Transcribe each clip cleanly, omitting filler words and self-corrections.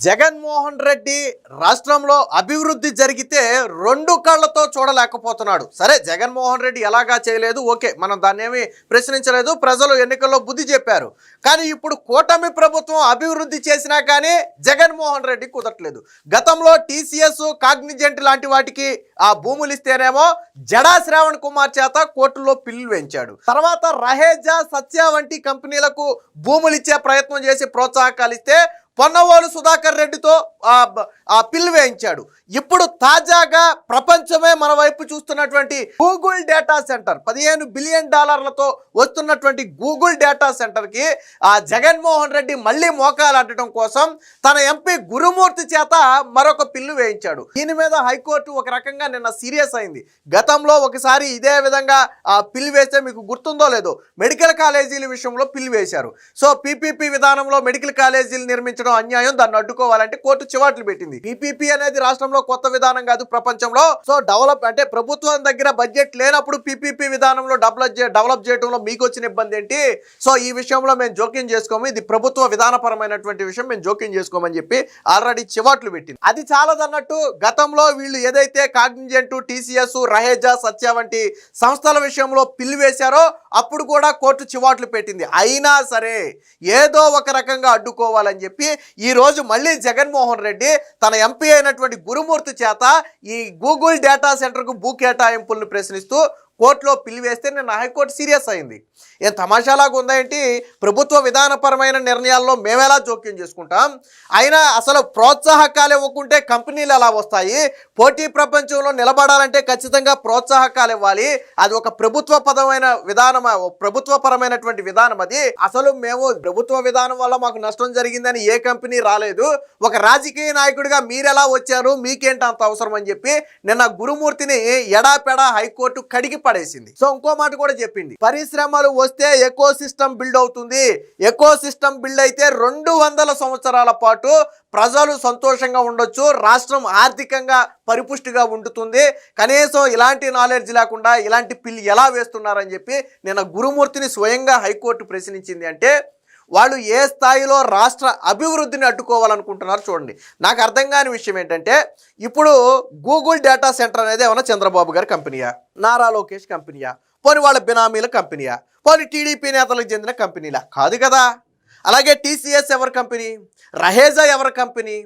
జగన్మోహన్ రెడ్డి రాష్ట్రంలో అభివృద్ధి జరిగితే రెండు కళ్ళతో చూడలేకపోతున్నాడు. సరే, జగన్మోహన్ రెడ్డి ఎలాగా చేయలేదు, ఓకే, మనం దాన్ని ఏమి ప్రశ్నించలేదు. ప్రజలు ఎన్నికల్లో బుద్ధి చెప్పారు. కానీ ఇప్పుడు కూటమి ప్రభుత్వం అభివృద్ధి చేసినా కానీ జగన్మోహన్ రెడ్డి కుదరట్లేదు. గతంలో టీసీఎస్, కాగ్నిజెంట్ లాంటి వాటికి ఆ భూములు ఇస్తేనేమో జడా శ్రావణ్ కుమార్ చేత కోర్టులో పిల్లు వేయించాడు. తర్వాత రహేజా, సత్య వంటి కంపెనీలకు భూములు ఇచ్చే ప్రయత్నం చేసి ప్రోత్సాహకాలు ఇస్తే పొన్నవోలు సుధాకర్ రెడ్డితో పిల్లు వేయించాడు. ఇప్పుడు తాజాగా ప్రపంచమే మన వైపు చూస్తున్నటువంటి గూగుల్ డేటా సెంటర్, $15 బిలియన్ వస్తున్నటువంటి గూగుల్ డేటా సెంటర్కి జగన్మోహన్ రెడ్డి మళ్ళీ మోకాలు అడ్డటం కోసం తన ఎంపీ గురుమూర్తి చేత మరొక పిల్లు వేయించాడు. దీని మీద హైకోర్టు ఒక రకంగా నిన్న సీరియస్ అయింది. గతంలో ఒకసారి ఇదే విధంగా పిల్లు వేస్తే మీకు గుర్తుందో లేదో, మెడికల్ కాలేజీల విషయంలో పిల్లు వేశారు. సో పీపీపీ విధానంలో మెడికల్ కాలేజీలు నిర్మించడం అన్యాయం, దాన్ని అడ్డుకోవాలంటే కోర్టు చివాట్లు పెట్టింది. పీపీపీ అనేది రాష్ట్రంలో కొత్త విధానం కాదు ప్రపంచంలో. సో డెవలప్ అంటే ప్రభుత్వం దగ్గర బడ్జెట్ లేనప్పుడు పీపీపీ విధానంలో డెవలప్ చేయడంలో మీకు వచ్చిన ఇబ్బంది ఏంటి? సో ఈ విషయంలో మేము జోక్యం చేసుకోము, ఇది ప్రభుత్వ విధానపరమైనటువంటి విషయం, మేము జోక్యం చేసుకోమని చెప్పి ఆల్రెడీ చివాట్లు పెట్టింది. అది చాలదన్నట్టు గతంలో వీళ్ళు ఏదైతే కాగ్నిజెంట్, టీసీఎస్, రహేజా, సత్య వంటి సంస్థల విషయంలో పిల్లు వేశారో అప్పుడు కూడా కోర్టు చివాట్లు పెట్టింది. అయినా సరే ఏదో ఒక రకంగా అడ్డుకోవాలని చెప్పి ఈరోజు మళ్ళీ జగన్మోహన్ రెడ్డి తన ఎంపీ అయినటువంటి గురుమూర్తి చేత ఈ గూగుల్ డేటా సెంటర్కు భూ కేటాయింపులను ప్రశ్నిస్తూ కోర్టులో పిల్లి వేస్తే నిన్న హైకోర్టు సీరియస్ అయింది. ఏం తమాషాలాగా ఉందా ఏంటి? ప్రభుత్వ విధానపరమైన నిర్ణయాల్లో మేమెలా జోక్యం చేసుకుంటాం? అయినా అసలు ప్రోత్సాహకాలు ఇవ్వకుంటే కంపెనీలు ఎలా వస్తాయి? పోటీ ప్రపంచంలో నిలబడాలంటే ఖచ్చితంగా ప్రోత్సాహకాలు ఇవ్వాలి. అది ఒక ప్రభుత్వపరమైనటువంటి విధానం. అది అసలు మేము ప్రభుత్వ విధానం వల్ల మాకు నష్టం జరిగిందని ఏ కంపెనీ రాలేదు. ఒక రాజకీయ నాయకుడిగా మీరెలా వచ్చారు, మీకేంటి అంత అవసరం అని చెప్పి నిన్న గురుమూర్తిని ఎడాపెడా హైకోర్టు కడిగి పడేసింది. సో ఇంకో మాట కూడా చెప్పింది, పరిశ్రమలు వస్తే ఎకో సిస్టమ్ బిల్డ్ అవుతుంది. ఎకో సిస్టమ్ బిల్డ్ అయితే 200 సంవత్సరాల పాటు ప్రజలు సంతోషంగా ఉండొచ్చు, రాష్ట్రం ఆర్థికంగా పరిపుష్టిగా ఉంటుతుంది. కనీసం ఇలాంటి నాలెడ్జ్ లేకుండా ఇలాంటి పిల్లి ఎలా వేస్తున్నారని చెప్పి నిన్న గురుమూర్తిని స్వయంగా హైకోర్టు ప్రశ్నించింది. అంటే వాళ్ళు ఏ స్థాయిలో రాష్ట్ర అభివృద్ధిని అడ్డుకోవాలనుకుంటున్నారు చూడండి. నాకు అర్థం కాని విషయం ఏంటంటే, ఇప్పుడు గూగుల్ డేటా సెంటర్ అనేది ఏమన్నా చంద్రబాబు గారి కంపెనీయా, నారా లోకేష్ కంపెనీయా, పోనీ వాళ్ళ బినామీల కంపెనీయా, పోనీ టీడీపీ నేతలకు చెందిన కంపెనీలా? కాదు కదా. అలాగే టీసీఎస్ ఎవరి కంపెనీ, రహేజా ఎవరి కంపెనీ,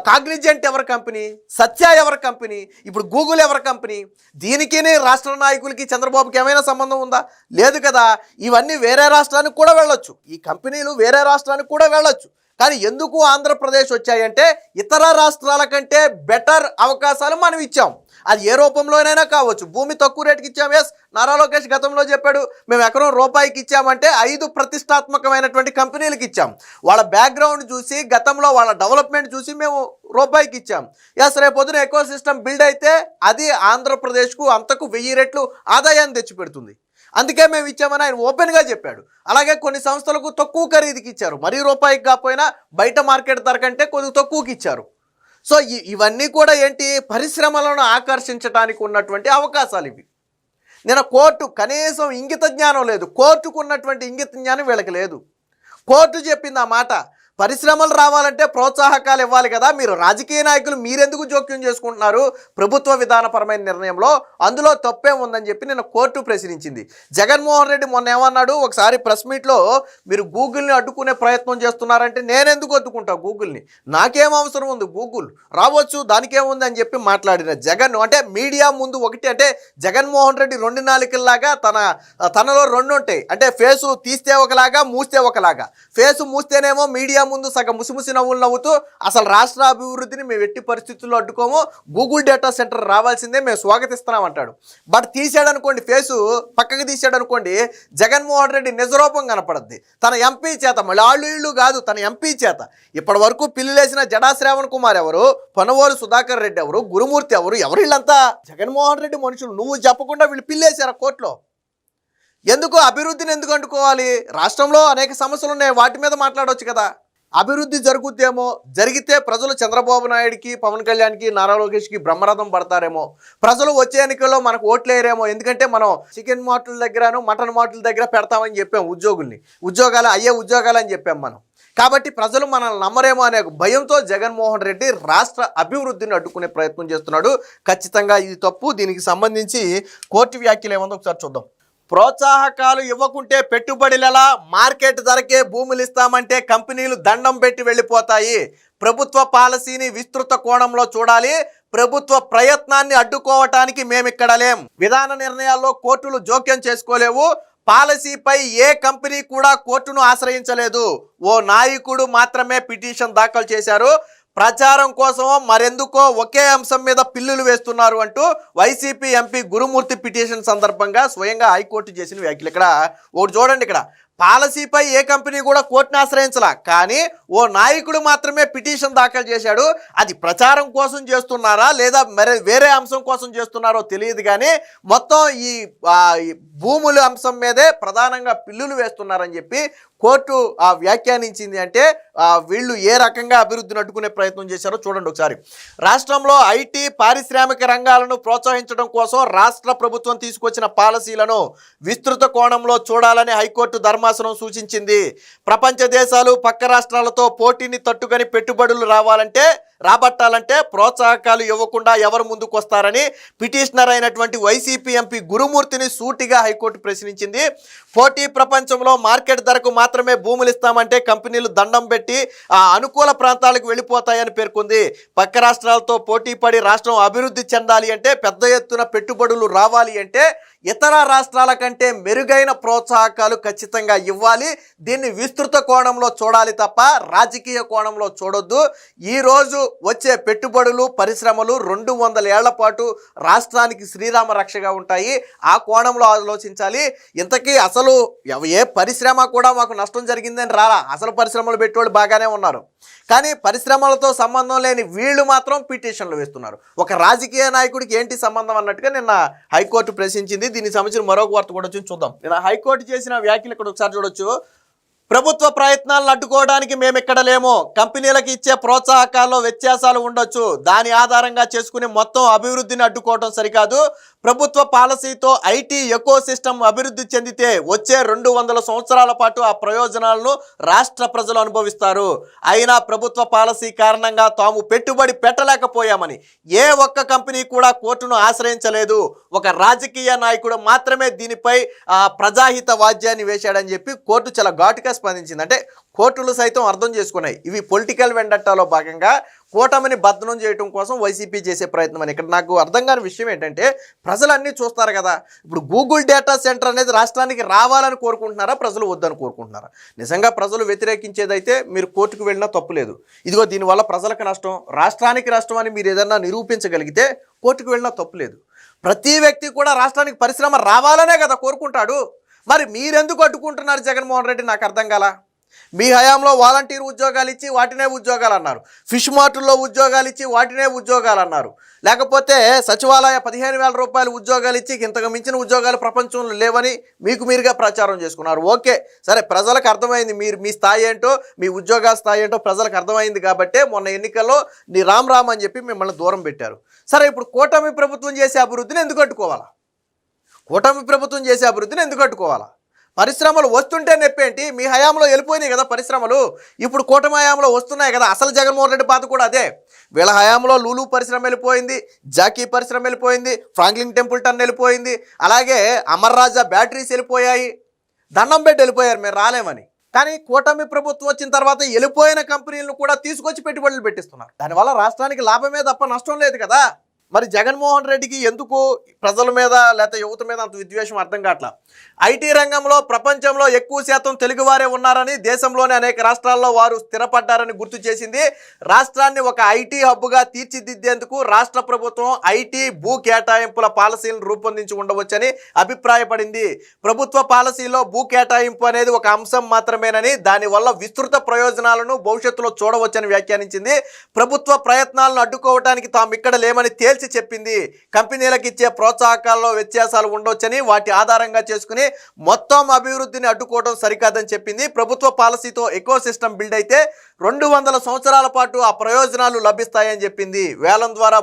కాగ్నిజెంట్ ఎవరి కంపెనీ, సత్య ఎవరి కంపెనీ, ఇప్పుడు గూగుల్ ఎవరి కంపెనీ? దీనికి రాష్ట్ర నాయకులకి చంద్రబాబుకి ఏమైనా సంబంధం ఉందా? లేదు కదా. ఇవన్నీ వేరే రాష్ట్రానికి కూడా వెళ్ళొచ్చు, ఈ కంపెనీలు వేరే రాష్ట్రానికి కూడా వెళ్ళొచ్చు. కానీ ఎందుకు ఆంధ్రప్రదేశ్ వచ్చాయంటే ఇతర రాష్ట్రాల కంటే బెటర్ అవకాశాలు మనం ఇచ్చాం. అది ఏ రూపంలోనైనా కావచ్చు. భూమి తక్కువ రేటుకి ఇచ్చాం. ఎస్, నారా లోకేష్ గతంలో చెప్పాడు, మేము ఎకరం రూపాయికి ఇచ్చామంటే 5 ప్రతిష్టాత్మకమైనటువంటి కంపెనీలకు ఇచ్చాం. వాళ్ళ బ్యాక్గ్రౌండ్ చూసి, గతంలో వాళ్ళ డెవలప్మెంట్ చూసి మేము రూపాయికి ఇచ్చాం. ఎస్, రేపొద్దున ఎకో సిస్టమ్ బిల్డ్ అయితే అది ఆంధ్రప్రదేశ్కు అంతకు 1000 రెట్లు ఆదాయాన్ని తెచ్చిపెడుతుంది. అందుకే మేము ఇచ్చామని ఆయన ఓపెన్గా చెప్పాడు. అలాగే కొన్ని సంస్థలకు తక్కువ ఖరీదుకి ఇచ్చారు, మరీ రూపాయికి కాకపోయినా బయట మార్కెట్ ధర కంటే కొద్దిగా తక్కువకి ఇచ్చారు. సో ఇవన్నీ కూడా ఏంటి, పరిశ్రమలను ఆకర్షించడానికి ఉన్నటువంటి అవకాశాలు ఇవి. నేను కోర్టు కనీసం ఇంగిత జ్ఞానం లేదు, కోర్టుకు ఉన్నటువంటి ఇంగిత జ్ఞానం వీళ్ళకి లేదు. కోర్టు చెప్పింది ఆ మాట, పరిశ్రమలు రావాలంటే ప్రోత్సాహకాలు ఇవ్వాలి కదా. మీరు రాజకీయ నాయకులు మీరెందుకు జోక్యం చేసుకుంటున్నారు ప్రభుత్వ విధానపరమైన నిర్ణయంలో? అందులో తప్పే ఉందని చెప్పి నిన్న కోర్టు ప్రశ్నించింది. జగన్మోహన్ రెడ్డి మొన్న ఏమన్నాడు, ఒకసారి ప్రెస్ మీట్లో మీరు గూగుల్ని అడ్డుకునే ప్రయత్నం చేస్తున్నారంటే నేనెందుకు అడ్డుకుంటా గూగుల్ని, నాకేం అవసరం ఉంది, గూగుల్ రావచ్చు దానికేముంది అని చెప్పి మాట్లాడిన జగన్. అంటే మీడియా ముందు ఒకటి, అంటే జగన్మోహన్ రెడ్డి 2 నాలుకల్లాగా తనలో 2 ఉంటాయి. అంటే ఫేసు తీస్తే ఒకలాగా, మూస్తే ఒకలాగా. ఫేసు మూస్తేనేమో మీడియా ముందు సగం ముసిముసి నవ్వులు నవ్వుతూ అసలు రాష్ట్ర అభివృద్ధిని మేము ఎట్టి పరిస్థితుల్లో అడ్డుకోము, గూగుల్ డేటా సెంటర్ రావాల్సిందే, మేము స్వాగతిస్తున్నాం అంటాడు. బట్ తీసాడనుకోండి, ఫేసు పక్కకి తీసాడనుకోండి, జగన్మోహన్ రెడ్డి నిజరూపం కనపడద్ది. తన ఎంపీ చేత, మళ్ళీ ఆళ్ళు ఇళ్ళు కాదు, తన ఎంపీ చేత ఇప్పటి వరకు పిల్లులేసిన జడా శ్రావణ్ కుమార్ ఎవరు, పొన్నవోలు సుధాకర్ రెడ్డి ఎవరు, గురుమూర్తి ఎవరు, వీళ్ళంతా జగన్మోహన్ రెడ్డి మనుషులు. నువ్వు చెప్పకుండా వీళ్ళు పిల్లేశారు కోర్టులో. ఎందుకు అభివృద్ధిని ఎందుకు అడ్డుకోవాలి? రాష్ట్రంలో అనేక సమస్యలు ఉన్నాయి, వాటి మీద మాట్లాడవచ్చు కదా. అభివృద్ధి జరుగుద్దేమో, జరిగితే ప్రజలు చంద్రబాబు నాయుడికి, పవన్ కళ్యాణ్కి, నారా లోకేష్కి బ్రహ్మరథం పడతారేమో, ప్రజలు వచ్చే ఎన్నికల్లో మనకు ఓట్లేరేమో. ఎందుకంటే మనం చికెన్ మార్టుల దగ్గరను మటన్ మార్టుల దగ్గర పెడతామని చెప్పాం ఉద్యోగాలు అయ్యే ఉద్యోగాలు అని చెప్పాం మనం. కాబట్టి ప్రజలు మనల్ని నమ్మరేమో అనే భయంతో జగన్మోహన్ రెడ్డి రాష్ట్ర అభివృద్ధిని అడ్డుకునే ప్రయత్నం చేస్తున్నాడు. ఖచ్చితంగా ఇది తప్పు. దీనికి సంబంధించి కోర్టు వ్యాఖ్యలు ఏముందో ఒకసారి చూద్దాం. ప్రోత్సాహకాలు ఇవ్వకుంటే పెట్టుబడులలా, మార్కెట్ ధరకే భూములు ఇస్తామంటే కంపెనీలు దండం పెట్టి వెళ్ళిపోతాయి. ప్రభుత్వ పాలసీని విస్తృత కోణంలో చూడాలి. ప్రభుత్వ ప్రయత్నాన్ని అడ్డుకోవటానికి మేమిక్కడ లేం. విధాన నిర్ణయాల్లో కోర్టులు జోక్యం చేసుకోలేవు. పాలసీపై ఏ కంపెనీ కూడా కోర్టును ఆశ్రయించలేదు. ఓ నాయకుడు మాత్రమే పిటిషన్ దాఖలు చేశారు. ప్రచారం కోసమో మరెందుకో ఒకే అంశం మీద పిల్లులు వేస్తున్నారు అంటూ వైసీపీ ఎంపీ గురుమూర్తి పిటిషన్ సందర్భంగా స్వయంగా హైకోర్టు చేసిన వ్యాఖ్యలు. ఇక్కడ ఒకటి చూడండి, ఇక్కడ పాలసీపై ఏ కంపెనీ కూడా కోర్టును ఆశ్రయించలా, కానీ ఓ నాయకుడు మాత్రమే పిటిషన్ దాఖలు చేశాడు. అది ప్రచారం కోసం చేస్తున్నారా లేదా మరి వేరే అంశం కోసం చేస్తున్నారో తెలియదు, కానీ మొత్తం ఈ భూముల అంశం మీదే ప్రధానంగా పిల్లులు వేస్తున్నారని చెప్పి కోర్టు వ్యాఖ్యానించింది. అంటే వీళ్ళు ఏ రకంగా అభివృద్ధిని అడ్డుకునే ప్రయత్నం చేశారో చూడండి ఒకసారి. రాష్ట్రంలో ఐటీ పారిశ్రామిక రంగాలను ప్రోత్సహించడం కోసం రాష్ట్ర ప్రభుత్వం తీసుకొచ్చిన పాలసీలను విస్తృత కోణంలో చూడాలని హైకోర్టు ధర్మాసనం సూచించింది. ప్రపంచ దేశాలు పక్క రాష్ట్రాలతో పోటీని తట్టుకొని పెట్టుబడులు రాబట్టాలంటే ప్రోత్సాహకాలు ఇవ్వకుండా ఎవరు ముందుకు వస్తారని పిటిషనర్ అయినటువంటి వైసీపీ ఎంపీ గురుమూర్తిని సూటిగా హైకోర్టు ప్రశ్నించింది. పోటీ ప్రపంచంలో మార్కెట్ ధరకు మాత్రమే భూములు ఇస్తామంటే కంపెనీలు దండం పెట్టి అనుకూల ప్రాంతాలకు వెళ్ళిపోతాయని పేర్కొంది. పక్క రాష్ట్రాలతో పోటీ పడి రాష్ట్రం అభివృద్ధి చెందాలి అంటే, పెద్ద ఎత్తున పెట్టుబడులు రావాలి అంటే ఇతర రాష్ట్రాల కంటే మెరుగైన ప్రోత్సాహకాలు ఖచ్చితంగా ఇవ్వాలి. దీన్ని విస్తృత కోణంలో చూడాలి తప్ప రాజకీయ కోణంలో చూడొద్దు. ఈరోజు వచ్చే పెట్టుబడులు, పరిశ్రమలు 200 ఏళ్ల పాటు రాష్ట్రానికి శ్రీరామ రక్షగా ఉంటాయి. ఆ కోణంలో ఆలోచించాలి. ఇంతకీ అసలు ఏ పరిశ్రమ కూడా మాకు నష్టం జరిగిందని రాలా. అసలు పరిశ్రమలు పెట్టేవాళ్ళు బాగానే ఉన్నారు, కానీ పరిశ్రమలతో సంబంధం లేని వీళ్ళు మాత్రం పిటిషన్లు వేస్తున్నారు. ఒక రాజకీయ నాయకుడికి ఏంటి సంబంధం అన్నట్టుగా నిన్న హైకోర్టు ప్రశ్నించింది. దీనికి సంబంధించిన మరొక వార్త కూడా చూద్దాం. నిన్న హైకోర్టు చేసిన వ్యాఖ్యలు ఇక్కడ ఒకసారి చూడొచ్చు. ప్రభుత్వ ప్రయత్నాలను అడ్డుకోవడానికి మేము ఇక్కడ లేము. కంపెనీలకు ఇచ్చే ప్రోత్సాహకాల్లో వ్యత్యాసాలు ఉండొచ్చు. దాని ఆధారంగా చేసుకుని మొత్తం అభివృద్ధిని అడ్డుకోవడం సరికాదు. ప్రభుత్వ పాలసీతో ఐటీ ఎకో సిస్టమ్ అభివృద్ధి చెందితే వచ్చే 200 సంవత్సరాల పాటు ఆ ప్రయోజనాలను రాష్ట్ర ప్రజలు అనుభవిస్తారు. అయినా ప్రభుత్వ పాలసీ కారణంగా తాము పెట్టుబడి పెట్టలేకపోయామని ఏ ఒక్క కంపెనీ కూడా కోర్టును ఆశ్రయించలేదు. ఒక రాజకీయ నాయకుడు మాత్రమే దీనిపై ప్రజాహిత వాద్యాన్ని వేశాడని చెప్పి కోర్టు చాలా ఘాటుగా స్పందించింది. అంటే కోర్టులు సైతం అర్థం చేసుకున్నాయి ఇవి పొలిటికల్ వెండట్టాలో భాగంగా కూటమిని బద్దనం చేయడం కోసం వైసీపీ చేసే ప్రయత్నం అని. ఇక్కడ నాకు అర్థం కాని విషయం ఏంటంటే, ప్రజలన్నీ చూస్తారు కదా. ఇప్పుడు గూగుల్ డేటా సెంటర్ అనేది రాష్ట్రానికి రావాలని కోరుకుంటున్నారా, ప్రజలు వద్దని కోరుకుంటున్నారా? నిజంగా ప్రజలు వ్యతిరేకించేదైతే మీరు కోర్టుకు వెళ్ళినా తప్పులేదు. ఇదిగో దీనివల్ల ప్రజలకు నష్టం, రాష్ట్రానికి నష్టం అని మీరు ఏదన్నా నిరూపించగలిగితే కోర్టుకు వెళ్ళినా తప్పులేదు. ప్రతి వ్యక్తి కూడా రాష్ట్రానికి పరిశ్రమ రావాలనే కదా కోరుకుంటాడు. మరి మీరెందుకు అడ్డుకుంటున్నారు జగన్మోహన్ రెడ్డి? నాకు అర్థం కాల. మీ హయాంలో వాలంటీర్ ఉద్యోగాలు ఇచ్చి వాటినే ఉద్యోగాలు అన్నారు, ఫిష్ మార్టుల్లో ఉద్యోగాలు ఇచ్చి వాటినే ఉద్యోగాలు అన్నారు, లేకపోతే సచివాలయ 15,000 రూపాయలు ఉద్యోగాలు ఇచ్చి ఇంతకు మించిన ఉద్యోగాలు ప్రపంచంలో లేవని మీరుగా ప్రచారం చేసుకున్నారు. ఓకే, సరే, ప్రజలకు అర్థమైంది మీ స్థాయి ఏంటో, మీ ఉద్యోగాల స్థాయి ఏంటో ప్రజలకు అర్థమైంది కాబట్టి మొన్న ఎన్నికల్లో నీ రామ్ అని చెప్పి మిమ్మల్ని దూరం పెట్టారు. సరే, ఇప్పుడు కూటమి ప్రభుత్వం చేసే అభివృద్ధిని ఎందుకు అడ్డుకోవాలా? పరిశ్రమలు వస్తుంటే నొప్పేంటి? మీ హయాంలో వెళ్ళిపోయినాయి కదా పరిశ్రమలు, ఇప్పుడు కూటమి హయాంలో వస్తున్నాయి కదా. అసలు జగన్మోహన్ రెడ్డి బాధ కూడా అదే. వీళ్ళ హయాంలో లూలు పరిశ్రమ వెళ్ళిపోయింది, జాకీ పరిశ్రమ వెళ్ళిపోయింది, ఫ్రాంక్లిన్ టెంపుల్టన్ వెళ్ళిపోయింది, అలాగే అమర్ రాజా బ్యాటరీస్ వెళ్ళిపోయాయి. దండం పెట్టి వెళ్ళిపోయారు మేము రాలేమని. కానీ కూటమి ప్రభుత్వం వచ్చిన తర్వాత వెళ్ళిపోయిన కంపెనీలను కూడా తీసుకొచ్చి పెట్టుబడులు పెట్టిస్తున్నారు. దానివల్ల రాష్ట్రానికి లాభమే తప్ప నష్టం లేదు కదా. మరి జగన్మోహన్ రెడ్డికి ఎందుకు ప్రజల మీద లేకపోతే యువత మీద అంత విద్వేషం అర్థం కావట్లా. ఐటీ రంగంలో ప్రపంచంలో ఎక్కువ శాతం తెలుగువారే ఉన్నారని, దేశంలోని అనేక రాష్ట్రాల్లో వారు స్థిరపడ్డారని గుర్తు చేసింది. రాష్ట్రాన్ని ఒక ఐటీ హబ్గా తీర్చిదిద్దేందుకు రాష్ట్ర ప్రభుత్వం ఐటీ భూ కేటాయింపుల పాలసీలను రూపొందించి ఉండవచ్చని అభిప్రాయపడింది. ప్రభుత్వ పాలసీలో భూ కేటాయింపు అనేది ఒక అంశం మాత్రమేనని, దానివల్ల విస్తృత ప్రయోజనాలను భవిష్యత్తులో చూడవచ్చని వ్యాఖ్యానించింది. ప్రభుత్వ ప్రయత్నాలను అడ్డుకోవడానికి తాము ఇక్కడ లేమని తేల్చి తేల్చి చెప్పింది. కంపెనీలకు ఇచ్చే ప్రోత్సాహకాల్లో వ్యత్యాసాలు ఉండొచ్చని, వాటి ఆధారంగా చేసుకుని మొత్తం అభివృద్ధిని అడ్డుకోవడం సరికాదని చెప్పింది. ప్రభుత్వ పాలసీతో ఎకో సిస్టమ్ బిల్డ్ అయితే 200 సంవత్సరాల పాటు ఆ ప్రయోజనాలు లభిస్తాయని చెప్పింది. వేలం ద్వారా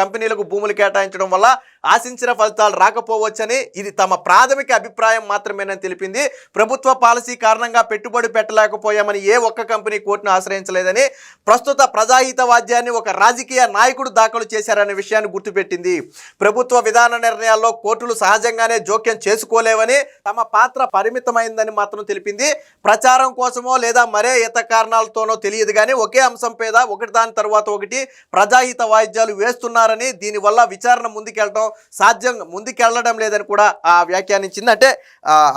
కంపెనీలకు భూములు కేటాయించడం వల్ల ఆశించిన ఫలితాలు రాకపోవచ్చని, ఇది తమ ప్రాథమిక అభిప్రాయం మాత్రమేనని తెలిపింది. ప్రభుత్వ పాలసీ కారణంగా పెట్టుబడి పెట్టలేకపోయామని ఏ ఒక్క కంపెనీ కోర్టును ఆశ్రయించలేదని, ప్రస్తుత ప్రజాహిత వాద్యాన్ని ఒక రాజకీయ నాయకుడు దాఖలు చేశారనే విషయాన్ని గుర్తుపెట్టింది. ప్రభుత్వ విధాన నిర్ణయాల్లో కోర్టులు సహజంగానే జోక్యం చేసుకోలేవని, తమ పాత్ర పరిమితమైందని మాత్రం తెలిపింది. ప్రచారం కోసమో లేదా మరే ఇతర కారణాలతోనో తెలియదు కానీ ఒకే అంశం మీద ఒకటి దాని తర్వాత ఒకటి ప్రజాహిత వాయిద్యాలు వేస్తున్నారని, దీనివల్ల విచారణ ముందుకెళ్లడం లేదని కూడా వ్యాఖ్యానించింది. అంటే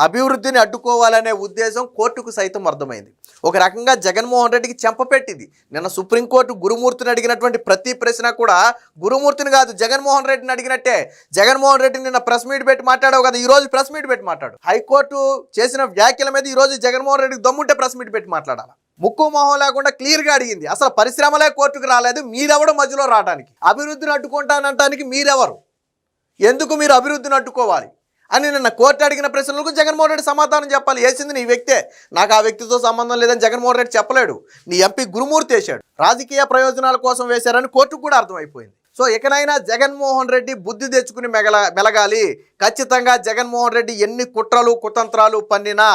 అభివృద్ధిని అడ్డుకోవాలనే ఉద్దేశం కోర్టుకు సైతం అర్థమైంది. ఒక రకంగా జగన్మోహన్ రెడ్డికి చెంపపెట్టింది. నిన్న సుప్రీంకోర్టు గురుమూర్తిని అడిగినటువంటి ప్రతి ప్రశ్న కూడా గురుమూర్తిని కాదు జగన్మోహన్ రెడ్డిని అడిగినట్టే. జగన్మోహన్ రెడ్డి నిన్న ప్రెస్ మీట్ పెట్టి మాట్లాడావు కదా, ఈ రోజు ప్రెస్ మీట్ పెట్టి మాట్లాడు. హైకోర్టు చేసిన వ్యాఖ్యల మీద ఈ రోజు జగన్మోహన్ రెడ్డికి దమ్ముంటే ప్రెస్ మీట్ పెట్టి మాట్లాడాలి. ముక్కు మొహం లేకుండా క్లియర్గా అడిగింది. అసలు పరిశ్రమలే కోర్టుకు రాలేదు, మీరెవడు మధ్యలో రావడానికి? అభివృద్ధిని అడ్డుకుంటానంటానికి మీరెవరు? ఎందుకు మీరు అభివృద్ధిని అడ్డుకోవాలి అని నిన్న కోర్టు అడిగిన ప్రశ్నలకు జగన్మోహన్ రెడ్డి సమాధానం చెప్పాలి. వేసింది నీ వ్యక్తే, నాకు ఆ వ్యక్తితో సంబంధం లేదని జగన్మోహన్ రెడ్డి చెప్పలేడు. నీ ఎంపీ గురుమూర్తి వేశాడు. రాజకీయ ప్రయోజనాల కోసం వేశారని కోర్టుకు కూడా అర్థమైపోయింది. సో ఇకనైనా జగన్మోహన్ రెడ్డి బుద్ధి తెచ్చుకుని మెలగాలి. ఖచ్చితంగా జగన్మోహన్ రెడ్డి ఎన్ని కుట్రలు కుతంత్రాలు పన్నినా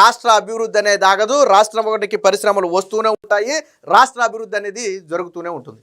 రాష్ట్ర అభివృద్ధి అనేది ఆగదు. రాష్ట్రం ఒకటికి పరిశ్రమలు వస్తూనే ఉంటాయి, రాష్ట్ర అభివృద్ధి అనేది జరుగుతూనే ఉంటుంది.